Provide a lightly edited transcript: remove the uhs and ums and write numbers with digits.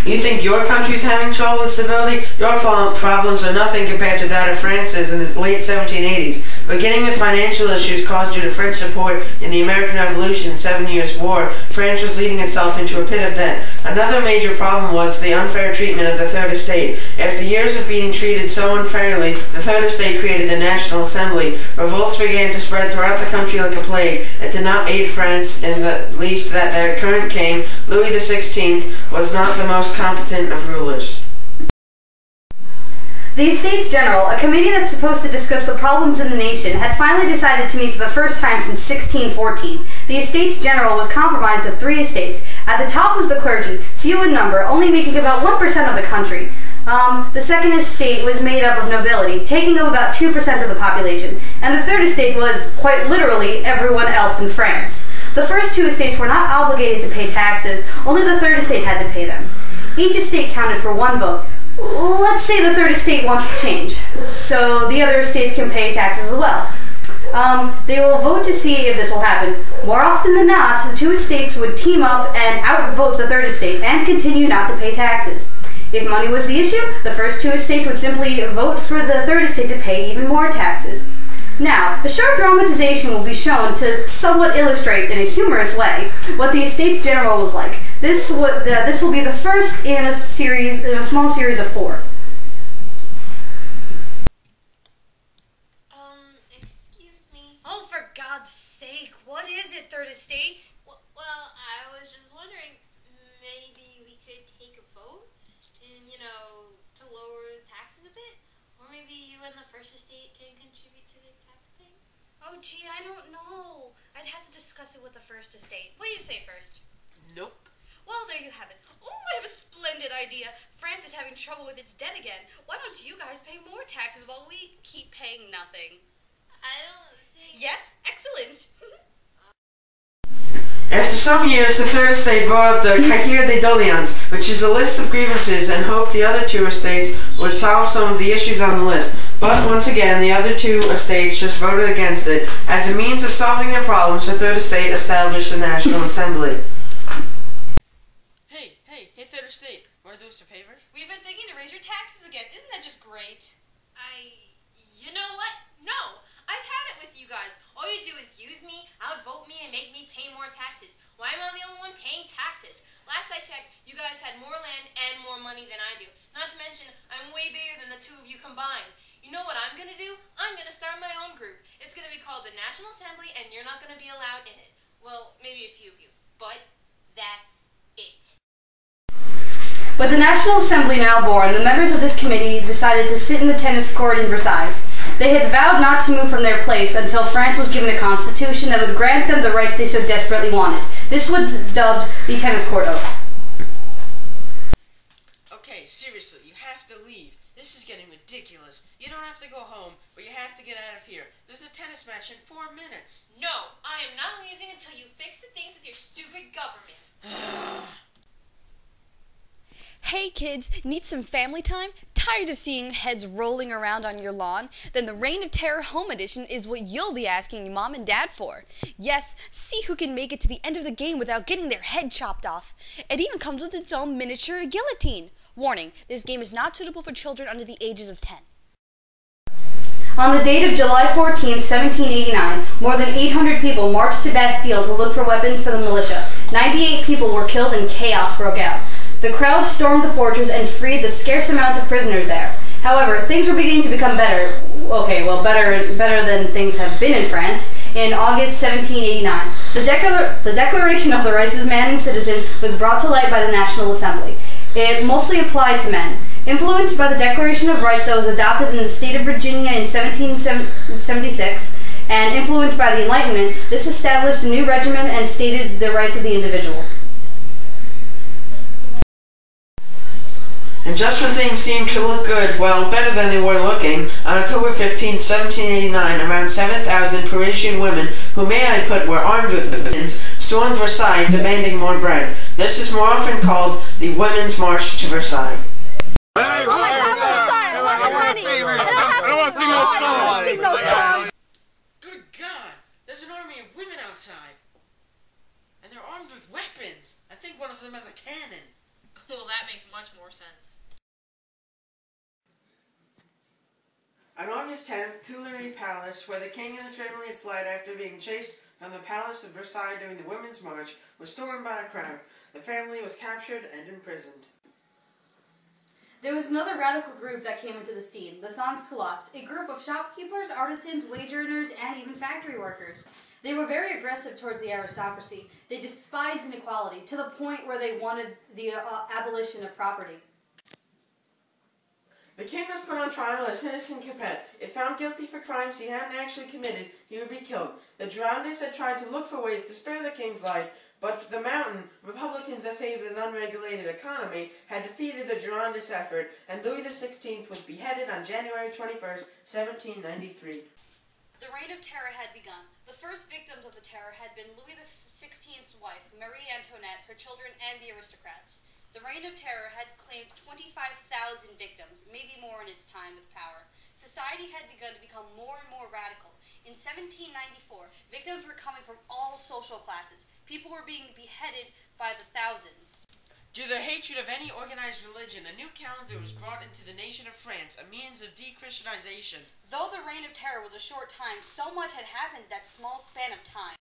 You think your country's having trouble with stability? Your problems are nothing compared to that of France's in the late 1780s. Beginning with financial issues caused due to French support in the American Revolution and 7 Years' War, France was leading itself into a pit of debt. Another major problem was the unfair treatment of the Third Estate. After years of being treated so unfairly, the Third Estate created the National Assembly. Revolts began to spread throughout the country like a plague. It did not aid France in the least that their current king, Louis XVI, was not the most competent of rulers. The Estates General, a committee that's supposed to discuss the problems in the nation, had finally decided to meet for the first time since 1614. The Estates General was comprised of 3 estates. At the top was the clergy, few in number, only making about 1% of the country. The second estate was made up of nobility, taking up about 2% of the population, and the third estate was, quite literally, everyone else in France. The first 2 estates were not obligated to pay taxes, only the third estate had to pay them. Each estate counted for 1 vote. Let's say the third estate wants to change, so the other estates can pay taxes as well. They will vote to see if this will happen. More often than not, the 2 estates would team up and outvote the third estate and continue not to pay taxes. If money was the issue, the first 2 estates would simply vote for the third estate to pay even more taxes. Now, a short dramatization will be shown to somewhat illustrate in a humorous way what the Estates General was like. This will be the first in a small series of 4. Excuse me. Oh, for God's sake, what is it, Third Estate? Well, I was just wondering, maybe we could take a vote and, to lower taxes a bit? Or maybe you and the First Estate can contribute to the tax paying? Oh, gee, I don't know. I'd have to discuss it with the First Estate. What do you say first? Nope. Well, there you have it. Oh, I have a splendid idea. France is having trouble with its debt again. Why don't you guys pay more taxes while we keep paying nothing? I don't think... Yes, excellent. After some years, the Third Estate brought up the Cahier des Doléances, which is a list of grievances, and hoped the other 2 estates would solve some of the issues on the list. But once again, the other 2 estates just voted against it. As a means of solving their problems, the Third Estate established the National Assembly. Hey, Third Estate, want to do us a favor? We've been thinking to raise your taxes again. Isn't that just great? You know what? No! I've had it with you guys. All you do is use me, outvote me, and make me pay more taxes. Why am I the only one paying taxes? Last I checked, you guys had more land and more money than I do. Not to mention, I'm way bigger than the 2 of you combined. You know what I'm going to do? I'm going to start my own group. It's going to be called the National Assembly, and you're not going to be allowed in it. Well, maybe a few of you. But that's it. With the National Assembly now born, the members of this committee decided to sit in the tennis court in Versailles. They had vowed not to move from their place until France was given a constitution that would grant them the rights they so desperately wanted. This was dubbed the tennis court oath. Okay, seriously, you have to leave. This is getting ridiculous. You don't have to go home, but you have to get out of here. There's a tennis match in 4 minutes. No, I am not leaving until you fix the things with your stupid government. Hey kids, need some family time? Tired of seeing heads rolling around on your lawn? Then the Reign of Terror Home Edition is what you'll be asking Mom and Dad for. Yes, see who can make it to the end of the game without getting their head chopped off. It even comes with its own miniature guillotine. Warning, this game is not suitable for children under the ages of 10. On the date of July 14, 1789, more than 800 people marched to Bastille to look for weapons for the militia. 98 people were killed and chaos broke out. The crowd stormed the fortress and freed the scarce amount of prisoners there. However, things were beginning to become better. Okay, well, better than things have been in France. In August 1789, the Declaration of the Rights of Man and Citizen was brought to light by the National Assembly. It mostly applied to men. Influenced by the Declaration of Rights that was adopted in the state of Virginia in 1776, and influenced by the Enlightenment, this established a new regimen and stated the rights of the individual. And just when things seemed to look good, well, better than they were looking, on October 15, 1789, around 7,000 Parisian women, who may I put were armed with weapons, stormed Versailles demanding more bread. This is more often called the Women's March to Versailles. I don't want to sing no song. Good God! There's an army of women outside. And they're armed with weapons. I think one of them has a cannon. Well, that makes much more sense. On August 10th, Tuileries Palace, where the king and his family had fled after being chased from the Palace of Versailles during the Women's March, was stormed by a crowd. The family was captured and imprisoned. There was another radical group that came into the scene, the sans-culottes, a group of shopkeepers, artisans, wage earners, and even factory workers. They were very aggressive towards the aristocracy. They despised inequality to the point where they wanted the abolition of property. The king was put on trial as citizen Capet. If found guilty for crimes he hadn't actually committed, he would be killed. The Girondists had tried to look for ways to spare the king's life, but for the Mountain, Republicans that favored an unregulated economy had defeated the Girondist effort, and Louis XVI was beheaded on January 21st, 1793. The Reign of Terror had begun. The first victims of the terror had been Louis XVI's wife, Marie Antoinette, her children, and the aristocrats. The Reign of Terror had claimed 25,000 victims, maybe more in its time with power. Society had begun to become more and more radical. In 1794, victims were coming from all social classes. People were being beheaded by the thousands. Due to their hatred of any organized religion, a new calendar was brought into the nation of France, a means of de-Christianization. Though the Reign of Terror was a short time, so much had happened in that small span of time.